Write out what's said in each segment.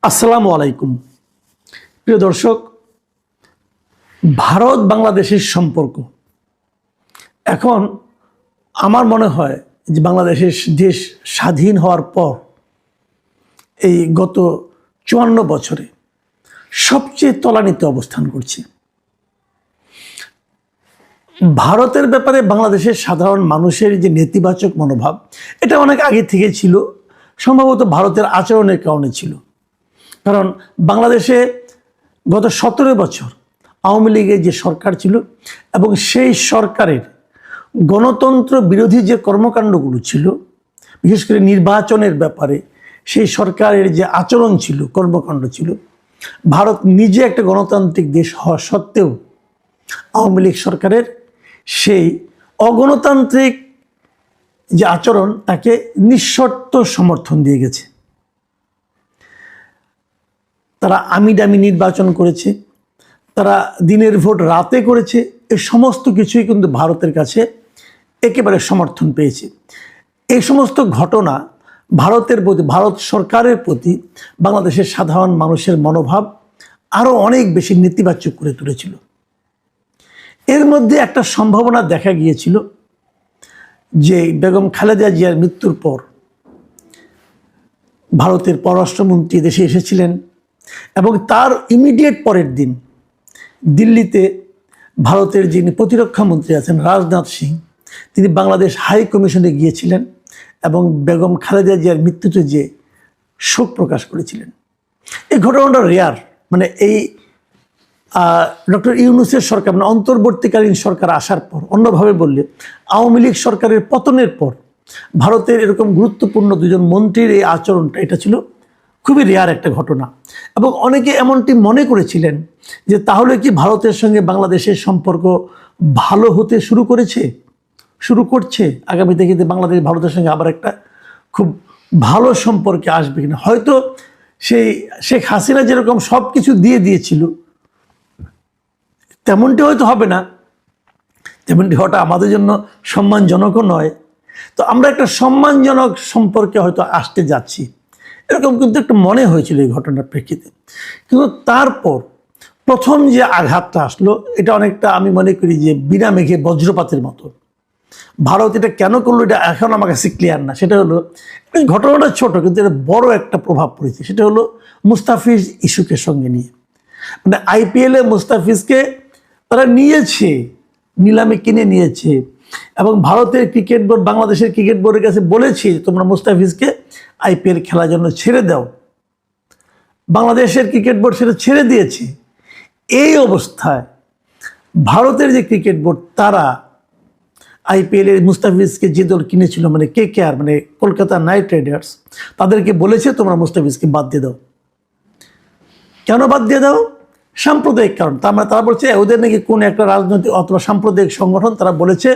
আসসালামু আলাইকুম প্রিয় দর্শক, ভারত বাংলাদেশের সম্পর্ক এখন আমার মনে হয় যে বাংলাদেশের দেশ স্বাধীন হওয়ার পর এই গত ৫৪ বছরে সবচেয়ে তলানিতে অবস্থান করছে। ভারতের ব্যাপারে বাংলাদেশের সাধারণ মানুষের যে নেতিবাচক মনোভাব, এটা অনেক আগে থেকে ছিল, সম্ভবত ভারতের আচরণের কারণে ছিল। কারণ বাংলাদেশে গত ১৭ বছর আওয়ামী লীগের যে সরকার ছিল এবং সেই সরকারের গণতন্ত্র বিরোধী যে কর্মকাণ্ডগুলো ছিল, বিশেষ করে নির্বাচনের ব্যাপারে সেই সরকারের যে আচরণ ছিল, কর্মকাণ্ড ছিল, ভারত নিজে একটা গণতান্ত্রিক দেশ হওয়া সত্ত্বেও আওয়ামী লীগ সরকারের সেই অগণতান্ত্রিক যে আচরণ তাকে নিঃশর্ত সমর্থন দিয়ে গেছে। তারা আমিডামি নির্বাচন করেছে, তারা দিনের ভোট রাতে করেছে, এই সমস্ত কিছুই কিন্তু ভারতের কাছে একেবারে সমর্থন পেয়েছে। এই সমস্ত ঘটনা ভারতের প্রতি, ভারত সরকারের প্রতি বাংলাদেশের সাধারণ মানুষের মনোভাব আরও অনেক বেশি নেতিবাচক করে তুলেছিল। এর মধ্যে একটা সম্ভাবনা দেখা গিয়েছিল যে বেগম খালেদা জিয়ার মৃত্যুর পর ভারতের পররাষ্ট্রমন্ত্রী দেশে এসেছিলেন এবং তার ইমিডিয়েট পরের দিন দিল্লিতে ভারতের যিনি প্রতিরক্ষা মন্ত্রী আছেন রাজনাথ সিং, তিনি বাংলাদেশ হাই কমিশনে গিয়েছিলেন এবং বেগম খালেদা জিয়ার মৃত্যুতে যে শোক প্রকাশ করেছিলেন। এই ঘটনাটা রেয়ার, মানে এই ডক্টর ইউনূসের সরকার, মানে অন্তর্বর্তীকালীন সরকার আসার পর, অন্যভাবে বললে আওয়ামী লীগ সরকারের পতনের পর ভারতের এরকম গুরুত্বপূর্ণ দুজন মন্ত্রীর এই আচরণটা, এটা ছিল খুবই রেয়ার একটা ঘটনা। এবং অনেকে এমনটি মনে করেছিলেন যে তাহলে কি ভারতের সঙ্গে বাংলাদেশের সম্পর্ক ভালো হতে শুরু করছে আগামীতে, কিন্তু বাংলাদেশ ভারতের সঙ্গে আবার একটা খুব ভালো সম্পর্কে আসবে কিনা। হয়তো সেই শেখ হাসিনা যেরকম সব কিছু দিয়ে দিয়েছিল তেমনটি হয়তো হবে না, তেমনটি হওয়াটা আমাদের জন্য সম্মানজনকও নয়। তো আমরা একটা সম্মানজনক সম্পর্কে হয়তো আসতে যাচ্ছি, এরকম কিন্তু একটা মনে হয়েছিল এই ঘটনার প্রেক্ষিতে। কিন্তু তারপর প্রথম যে আঘাতটা আসলো, এটা অনেকটা আমি মনে করি যে বিনা মেঘে বজ্রপাতের মতো। ভারত এটা কেন করলো, এটা এখন আমার কাছে ক্লিয়ার না। সেটা হলো, ঘটনাটা ছোট কিন্তু এটা বড় একটা প্রভাব পড়েছে। সেটা হলো মুস্তাফিজ ইস্যুকে সঙ্গে নিয়ে, মানে আইপিএলে মুস্তাফিজকে তারা নিয়েছে, নিলামে কিনে নিয়েছে এবং ভারতের ক্রিকেট বোর্ড বাংলাদেশের ক্রিকেট বোর্ডের কাছে বলেছে তোমরা মুস্তাফিজকে আইপিএল খেলার জন্য ছেড়ে দাও। বাংলাদেশের ক্রিকেট বোর্ড সেটা ছেড়ে দিয়েছে। এই অবস্থায় ভারতের যে ক্রিকেট বোর্ড, তারা আইপিএলের মুস্তাফিজকে যে দল কিনেছিল, মানে কেকেআর, মানে কলকাতা নাইট রাইডার্স, তাদেরকে বলেছে তোমরা মুস্তাফিজকে বাদ দিয়ে দাও। কেন বাদ দিয়ে দাও? সাম্প্রদায়িক কারণ। তার মানে তারা বলছে ওদের নাকি কোন একটা রাজনৈতিক অথবা সাম্প্রদায়িক সংগঠন তারা বলেছে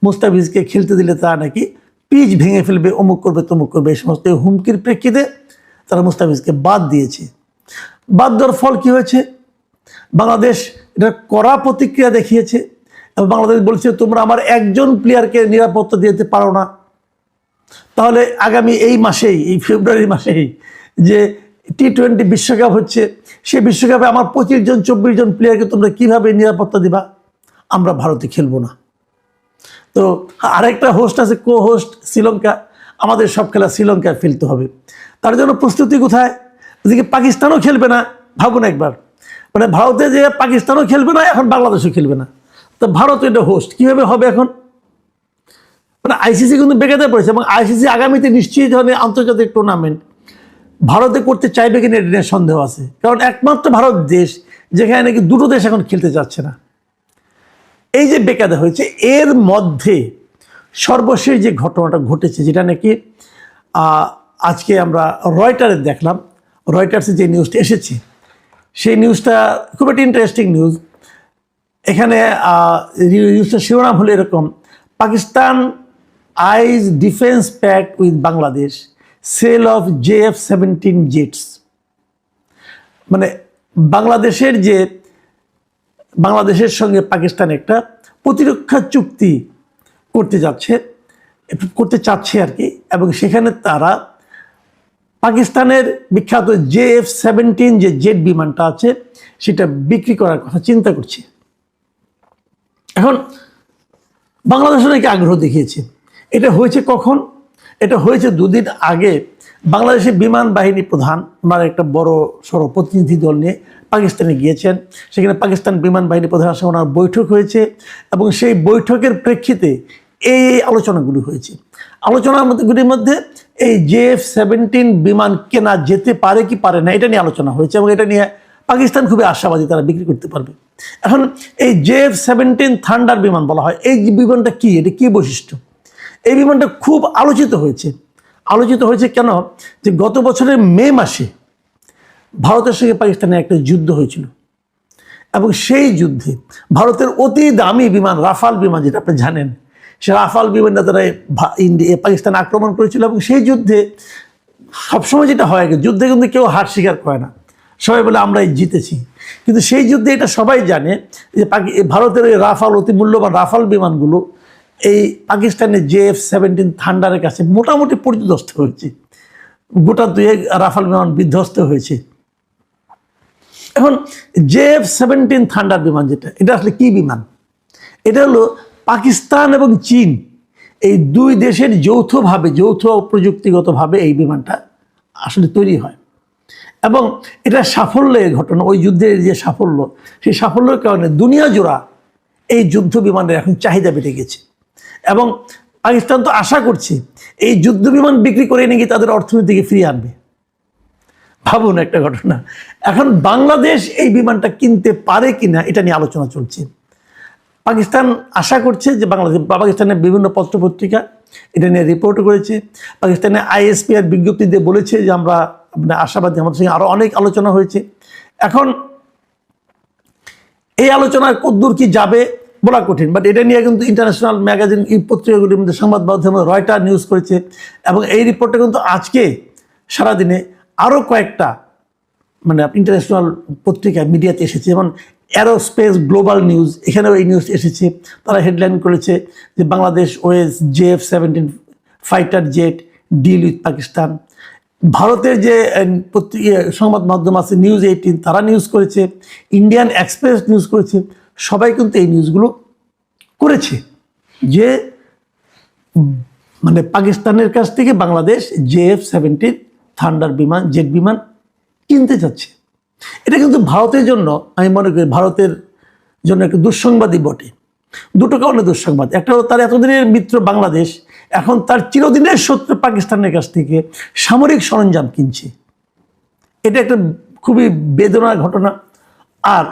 মুস্তাফিজকে খেলতে দিলে তারা নাকি পিচ ভেঙে ফেলবে, অমুক করবে তমুক করবে, এই সমস্ত হুমকির প্রেক্ষিতে তারা মুস্তাফিজকে বাদ দিয়েছে। বাদ দেওয়ার ফল কী হয়েছে? বাংলাদেশ এটা কড়া প্রতিক্রিয়া দেখিয়েছে এবং বাংলাদেশ বলছে তোমরা আমার একজন প্লেয়ারকে নিরাপত্তা দিতে পারো না, তাহলে আগামী এই মাসেই, এই ফেব্রুয়ারি মাসেই যে টি-20 বিশ্বকাপ হচ্ছে, সেই বিশ্বকাপে আমার 25 জন 24 জন প্লেয়ারকে তোমরা কীভাবে নিরাপত্তা দিবা? আমরা ভারতে খেলবো না। তো আরেকটা হোস্ট আছে, কো হোস্ট শ্রীলঙ্কা, আমাদের সব খেলা শ্রীলঙ্কায় ফেলতে হবে। তার জন্য প্রস্তুতি কোথায়? ওদিকে পাকিস্তানও খেলবে না, ভাবুন একবার, মানে ভারতে যে পাকিস্তানও খেলবে না, এখন বাংলাদেশও খেলবে না। তো ভারত এটা হোস্ট কীভাবে হবে এখন? মানে আইসিসি কিন্তু বেকাতে পড়েছে এবং আইসিসি আগামীতে নিশ্চয়ই ধরনের আন্তর্জাতিক টুর্নামেন্ট ভারতে করতে চাইবে কিনা এটা নিয়ে সন্দেহ আছে। কারণ একমাত্র ভারত দেশ যেখানে নাকি দুটো দেশ এখন খেলতে যাচ্ছে না। এই যে বেকায়দা হয়েছে, এর মধ্যে সর্বশেষ যে ঘটনাটা ঘটেছে, যেটা নাকি আজকে আমরা রয়টারে দেখলাম, রয়টার্সে যে নিউজটা এসেছে, সেই নিউজটা খুব একটা ইন্টারেস্টিং নিউজ। এখানে নিউজটা শিরোনাম হলো এরকম: Pakistan eyes defence pact with Bangladesh, sale of JF-17 jets. মানে বাংলাদেশের সঙ্গে পাকিস্তান একটা প্রতিরক্ষা চুক্তি করতে চাচ্ছে আর কি, এবং সেখানে তারা পাকিস্তানের বিখ্যাত JF-17 যে জেট বিমানটা আছে সেটা বিক্রি করার কথা চিন্তা করছে। এখন বাংলাদেশ অনেকে আগ্রহ দেখিয়েছে। এটা হয়েছে কখন? এটা হয়েছে দুদিন আগে বাংলাদেশের বিমান বাহিনী প্রধান আমার একটা বড় সড়ো প্রতিনিধি দল নিয়ে পাকিস্তানে গিয়েছেন। সেখানে পাকিস্তান বিমান বাহিনী প্রধানের সঙ্গে ওনার বৈঠক হয়েছে এবং সেই বৈঠকের প্রেক্ষিতে এই আলোচনাগুলি হয়েছে। আলোচনাগুলির মধ্যে এই JF-17 বিমান কেনা যেতে পারে কি পারে না এটা নিয়ে আলোচনা হয়েছে এবং এটা নিয়ে পাকিস্তান খুবই আশাবাদী তারা বিক্রি করতে পারবে। এখন এই JF-17 থান্ডার বিমান বলা হয়, এই বিমানটা কি, এটা কি বৈশিষ্ট্য? এই বিমানটা খুব আলোচিত হয়েছে। আলোচিত হয়েছে কেন? যে গত বছরের মে মাসে ভারতের সঙ্গে পাকিস্তানের একটা যুদ্ধ হয়েছিল এবং সেই যুদ্ধে ভারতের অতি দামি বিমান রাফাল বিমান, যেটা আপনি জানেন, সে রাফাল বিমানটা তারা পাকিস্তান আক্রমণ করেছিল এবং সেই যুদ্ধে সবসময় যেটা হয় যুদ্ধে কিন্তু কেউ হার স্বীকার করে না, সবাই বলে আমরাই জিতেছি। কিন্তু সেই যুদ্ধে এটা সবাই জানে যে ভারতের ওই রাফাল অতি মূল্যবান রাফাল বিমানগুলো এই পাকিস্তানের JF-17 থান্ডারের কাছে মোটামুটি পরিদস্ত হয়েছে, গোটা দুয়েক রাফাল বিমান বিধ্বস্ত হয়েছে। এখন JF-17 থান্ডার বিমান যেটা, এটা আসলে কি বিমান? এটা হলো পাকিস্তান এবং চীন এই দুই দেশের যৌথ প্রযুক্তিগতভাবে এই বিমানটা আসলে তৈরি হয় এবং এটা সাফল্যের ঘটনা। ওই যুদ্ধের যে সাফল্য, সেই সাফল্যের কারণে দুনিয়া জোড়া এই যুদ্ধ বিমানের এখন চাহিদা বেড়ে গেছে এবং পাকিস্তান তো আশা করছে এই যুদ্ধ বিমান বিক্রি করে নাকি তাদের অর্থনীতিকে ফিরিয়ে আনবে। ভাবুন একটা ঘটনা। এখন বাংলাদেশ এই বিমানটা কিনতে পারে কিনা এটা নিয়ে আলোচনা চলছে। পাকিস্তান আশা করছে যে পাকিস্তানের বিভিন্ন পত্রপত্রিকা এটা নিয়ে রিপোর্ট করেছে। পাকিস্তানের ISPR বিজ্ঞপ্তি দিয়ে বলেছে যে আমরা আশাবাদী, আমাদের সঙ্গে আরও অনেক আলোচনা হয়েছে। এখন এই আলোচনার কদ্দূর কি যাবে বলা কঠিন, বাট এটা নিয়ে কিন্তু ইন্টারন্যাশনাল ম্যাগাজিন এই পত্রিকাগুলির মধ্যে সংবাদ মাধ্যমে রয়টার নিউজ করেছে এবং এই রিপোর্টটা কিন্তু আজকে সারাদিনে আরও কয়েকটা ইন্টারন্যাশনাল পত্রিকা মিডিয়াতে এসেছে, যেমন অ্যারোস্পেস গ্লোবাল নিউজ, এখানেও এই নিউজ এসেছে। তারা হেডলাইন করেছে যে Bangladesh weighs JF-17 fighter jet deal with Pakistan. ভারতের যে সংবাদ মাধ্যম আছে News18 তারা নিউজ করেছে, ইন্ডিয়ান এক্সপ্রেস নিউজ করেছে, সবাই কিন্তু এই নিউজগুলো করেছে যে পাকিস্তানের কাছ থেকে বাংলাদেশ JF-17 থান্ডার বিমান জেট বিমান কিনতে যাচ্ছে। এটা কিন্তু ভারতের জন্য, আমি মনে করি ভারতের জন্য একটা দুঃসংবাদই বটে। দুটো কারণে দুঃসংবাদ। একটা হলো তার এতদিনের মিত্র বাংলাদেশ এখন তার চিরদিনের শত্রু পাকিস্তানের কাছ থেকে সামরিক সরঞ্জাম কিনছে। এটা একটা খুবই বেদনার ঘটনা। আর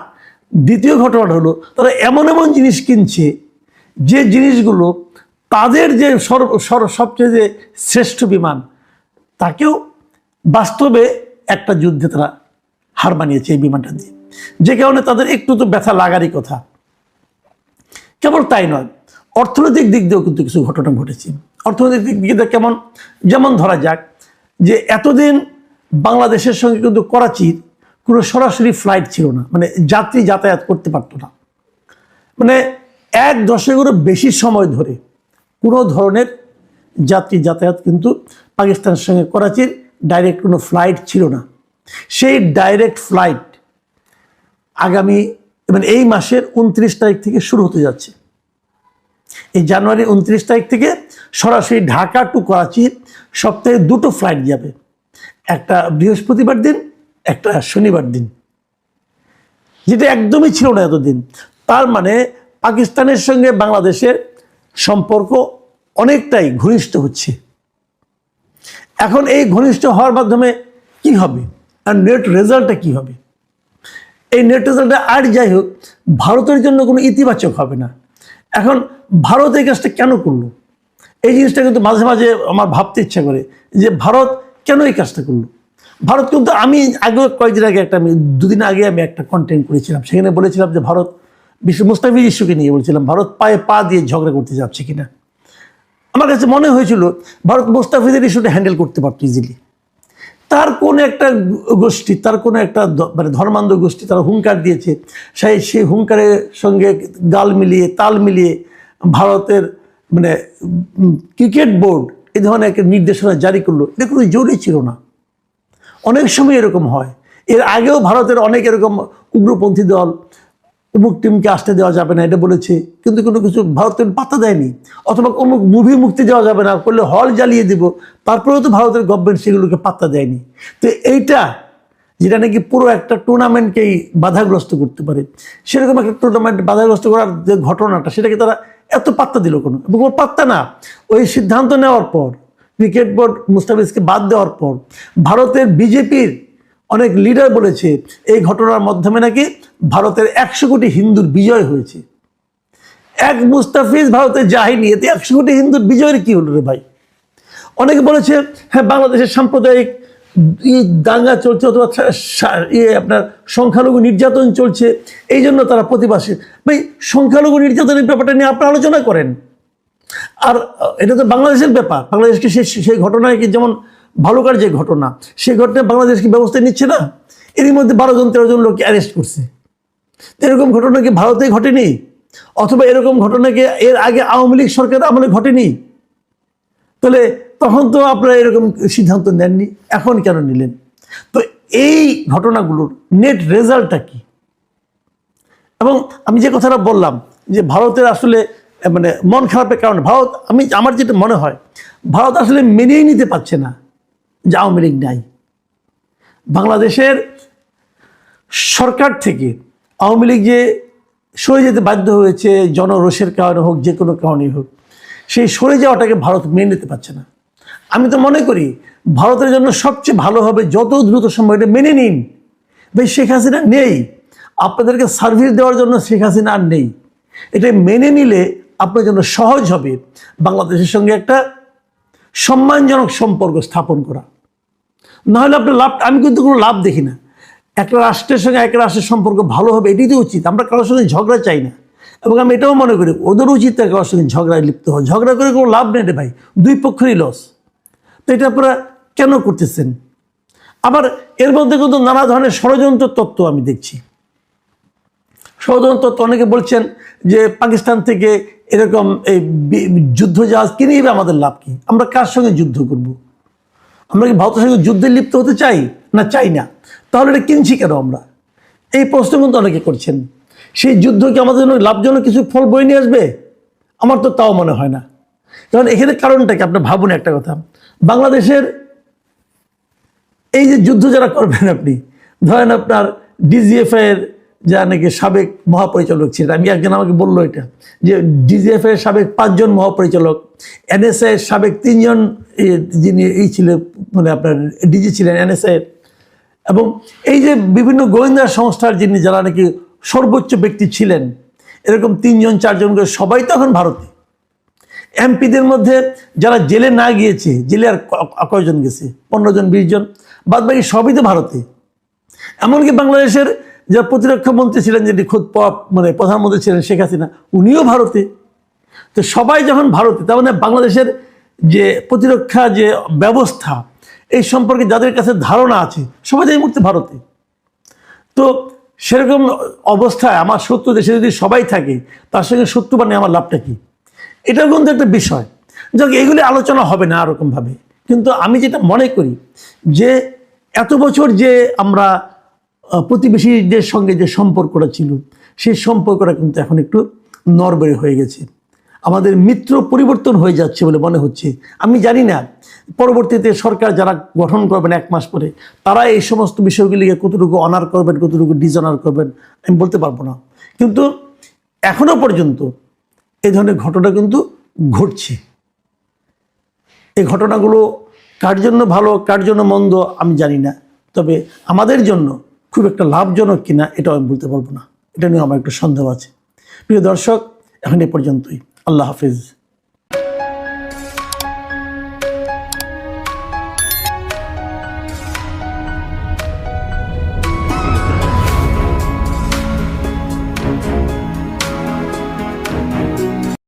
দ্বিতীয় ঘটনাটা হলো তারা এমন এমন জিনিস কিনছে যে জিনিসগুলো তাদের যে সবচেয়ে যে শ্রেষ্ঠ বিমান তাকেও বাস্তবে একটা যুদ্ধে তারা হার মানিয়েছে এই বিমানটা দিয়ে, যে কারণে তাদের একটু তো ব্যথা লাগারই কথা। কেবল তাই নয়, অর্থনৈতিক দিক দিয়েও কিন্তু কিছু ঘটনা ঘটেছে। অর্থনৈতিক দিক দিয়ে কেমন? যেমন ধরা যাক যে এতদিন বাংলাদেশের সঙ্গে কিন্তু করাচির কোনো সরাসরি ফ্লাইট ছিল না, যাত্রী যাতায়াত করতে পারতো না। 1 দশকেরও বেশি সময় ধরে কোনো ধরনের যাত্রী যাতায়াত কিন্তু পাকিস্তানের সঙ্গে করাচির ডাইরেক্ট কোনো ফ্লাইট ছিল না। সেই ডাইরেক্ট ফ্লাইট আগামী এই মাসের 29 তারিখ থেকে শুরু হতে যাচ্ছে। এই জানুয়ারির 29 তারিখ থেকে সরাসরি ঢাকা টু করাচি সপ্তাহে 2টো ফ্লাইট যাবে, একটা বৃহস্পতিবার দিন, একটা শনিবার দিন, যেটা একদমই ছিল না এতদিন। তার পাকিস্তানের সঙ্গে বাংলাদেশের সম্পর্ক অনেকটাই ঘনিষ্ঠ হচ্ছে। এখন এই ঘনিষ্ঠ হওয়ার মাধ্যমে কি হবে আর নেট রেজাল্টটা কি হবে? এই নেট রেজাল্টটা আর যাই হোক ভারতের জন্য কোনো ইতিবাচক হবে না। এখন ভারত এই কাজটা কেন করলো? এই জিনিসটা কিন্তু মাঝে মাঝে আমার ভাবতে ইচ্ছা করে যে ভারত কেন এই কাজটা করলো। ভারত কিন্তু আমি কয়েকদিন আগে আমি 2 দিন আগে আমি একটা কন্টেন্ট করেছিলাম, সেখানে বলেছিলাম যে ভারত মুস্তাফিজ ইস্যুকে নিয়ে বলছিলাম ভারত পায়ে পা দিয়ে ঝগড়া করতে যাচ্ছে কিনা। আমার কাছে মনে হয়েছিল ভারত মুস্তাফিজের ইস্যুটা হ্যান্ডেল করতে পারতো ইজিলি। তার কোনো একটা গোষ্ঠী, তার কোনো একটা ধর্মান্ধ গোষ্ঠী তারা হুঙ্কার দিয়েছে, সেই হুঙ্কারের সঙ্গে তাল মিলিয়ে ভারতের ক্রিকেট বোর্ড এই ধরনের একটা নির্দেশনা জারি করলো। এটা কোনো জরুরি ছিল না। অনেক সময় এরকম হয়। এর আগেও ভারতের অনেক এরকম উগ্রপন্থী দল অমুক টিমকে আসতে দেওয়া যাবে না এটা বলেছে, কিন্তু কোনো কিছু ভারতের পাত্তা দেয়নি। অথবা অমুক মুভি মুক্তি দেওয়া যাবে না, করলে হল জ্বালিয়ে দিব, তারপরেও তো ভারতের গভর্নমেন্ট সেগুলোকে পাত্তা দেয়নি। তো এইটা যেটা নাকি পুরো একটা টুর্নামেন্টকেই বাধাগ্রস্ত করতে পারে, সেরকম একটা টুর্নামেন্ট বাধাগ্রস্ত করার যে ঘটনাটা, সেটাকে তারা এত পাত্তা দিল কোনো, এবং ওর পাত্তা না, ওই সিদ্ধান্ত নেওয়ার পর, ক্রিকেট বোর্ড মুস্তাফিজকে বাদ দেওয়ার পর ভারতের বিজেপির অনেক লিডার বলেছে এই ঘটনার মাধ্যমে নাকি ভারতের 100 কোটি হিন্দুর বিজয় হয়েছে। এক মুস্তাফিজ ভারতে যায়নি, এতে 100 কোটি হিন্দুর বিজয়ের কি হলো রে ভাই? অনেকে বলেছে হ্যাঁ বাংলাদেশের সাম্প্রদায়িক দাঙ্গা চলছে, অথবা আপনার সংখ্যালঘু নির্যাতন চলছে, এই জন্য তারা প্রতিবাসী। ভাই সংখ্যালঘু নির্যাতনের ব্যাপারটা নিয়ে আপনারা আলোচনা করেন। আর এটা তো বাংলাদেশের ব্যাপার, বাংলাদেশকে সেই ঘটনায় কি, যেমন ভালুকার যে ঘটনা, সেই ঘটনায় বাংলাদেশ কি ব্যবস্থা নিচ্ছে না? এরই মধ্যে 12-13 জন লোককে অ্যারেস্ট করছে। এরকম ঘটনা কি ভারতে ঘটেনি? অথবা এরকম ঘটনা কি এর আগে আওয়ামী লীগ সরকার আমলে ঘটেনি? তাহলে তখন তো আপনারা এরকম সিদ্ধান্ত নেননি, এখন কেন নিলেন? তো এই ঘটনাগুলোর নেট রেজাল্টটা কি? এবং আমি যে কথাটা বললাম যে ভারতের আসলে মানে মন খারাপের কারণে ভারত, আমার যেটা মনে হয়, ভারত আসলে মেনেই নিতে পারছে না যে আওয়ামী লীগ নাই। বাংলাদেশের সরকার থেকে আওয়ামী লীগ যে সরে যেতে বাধ্য হয়েছে, জনরোষের কারণে হোক, যে কোনো কারণেই হোক, সেই সরে যাওয়াটাকে ভারত মেনে নিতে পারছে না। আমি তো মনে করি ভারতের জন্য সবচেয়ে ভালো হবে যত দ্রুত সম্ভব এটা মেনে নিন। ভাই শেখ হাসিনা নেই, আপনাদেরকে সার্ভিস দেওয়ার জন্য শেখ হাসিনা আর নেই। এটা মেনে নিলে আপনার জন্য সহজ হবে বাংলাদেশের সঙ্গে একটা সম্মানজনক সম্পর্ক স্থাপন করা। নাহলে আপনার লাভ, আমি কিন্তু কোনো লাভ দেখি না। একটা রাষ্ট্রের সঙ্গে একটা রাষ্ট্রের সম্পর্ক ভালো হবে, এটাই তো উচিত। আমরা কারোর সঙ্গে ঝগড়া চাই না, এবং আমি এটাও মনে করি ওদের উচিত কারোর সঙ্গে ঝগড়ায় লিপ্ত হয়। ঝগড়া করে কোনো লাভ নেই রে ভাই, দুই পক্ষেরই লস। তো এটা আপনারা কেন করতেছেন? আবার এর মধ্যে কিন্তু নানা ধরনের ষড়যন্ত্র তত্ত্ব আমি দেখছি। ষড়যন্ত্র তত্ত্ব, অনেকে বলছেন যে পাকিস্তান থেকে এরকম এই যুদ্ধ জাহাজ কিনে নিবে, আমাদের লাভ কি? আমরা কার সঙ্গে যুদ্ধ করব? আমরা কি ভারতের সঙ্গে যুদ্ধে লিপ্ত হতে চাই না? চাই না। তাহলে এটা কিনছি কেন আমরা? এই প্রশ্ন কিন্তু অনেকে করছেন। সেই যুদ্ধ কি আমাদের জন্য লাভজনক কিছু ফল বয়ে নিয়ে আসবে? আমার তো তাও মনে হয় না। কারণ এখানে কারণটা কি? আপনি ভাবুন একটা কথা, বাংলাদেশের এই যে যুদ্ধ যারা করবেন, আপনি ধরেন আপনার ডিজিএফআই এর যা নাকি সাবেক মহাপরিচালক ছিলেন, আমি একজন আমাকে বললো এটা, যে ডিজিএফআই এর সাবেক 5 জন মহাপরিচালক, এনএসআই এর সাবেক 3 জন যিনি এই ছিলেন, মানে আপনার ডিজি ছিলেন এনএসআই এর, এবং এই যে বিভিন্ন গোয়েন্দা সংস্থার যিনি যারা নাকি সর্বোচ্চ ব্যক্তি ছিলেন, এরকম 3 জন 4 জন করে সবাই তো এখন ভারতে। এমপিদের মধ্যে যারা জেলে না গিয়েছে, জেলে আর কয়জন গেছে? 15 জন 20 জন, বাদ বাকি সবই তো ভারতে। এমনকি বাংলাদেশের যারা প্রতিরক্ষা মন্ত্রী ছিলেন, যিনি খুদ মানে প্রধানমন্ত্রী ছিলেন শেখ হাসিনা, উনিও ভারতে। তো সবাই যখন ভারতে, তার মানে বাংলাদেশের যে প্রতিরক্ষা যে ব্যবস্থা, এই সম্পর্কে যাদের কাছে ধারণা আছে, সবাই এই মুহূর্তে ভারতে। তো সেরকম অবস্থায় আমার শত্রু দেশে যদি সবাই থাকে, তার সঙ্গে শত্রু বানিয়ে আমার লাভটা কি? এটাও কিন্তু একটা বিষয়, যাক এগুলি আলোচনা হবে না এরকমভাবে। কিন্তু আমি যেটা মনে করি যে এত বছর যে আমরা প্রতিবেশীদের সঙ্গে যে সম্পর্কটা ছিল, সেই সম্পর্কটা কিন্তু এখন একটু নড়বড়ে হয়ে গেছে। আমাদের মিত্র পরিবর্তন হয়ে যাচ্ছে বলে মনে হচ্ছে। আমি জানি না পরবর্তীতে সরকার যারা গঠন করবেন 1 মাস পরে, তারা এই সমস্ত বিষয়গুলিকে কতটুকু অনার করবেন, কতটুকু ডিসঅনার করবেন, আমি বলতে পারবো না। কিন্তু এখনো পর্যন্ত এই ধরনের ঘটনা কিন্তু ঘটছে। এই ঘটনাগুলো কার জন্য ভালো, কার জন্য মন্দ আমি জানি না, তবে আমাদের জন্য খুব একটা লাভজনক কিনা এটাও আমি বলতে পারবো না। এটা নিয়ে আমার একটু সন্দেহ আছে। প্রিয় দর্শক, এখন এ পর্যন্তই। আল্লাহ হাফিজ।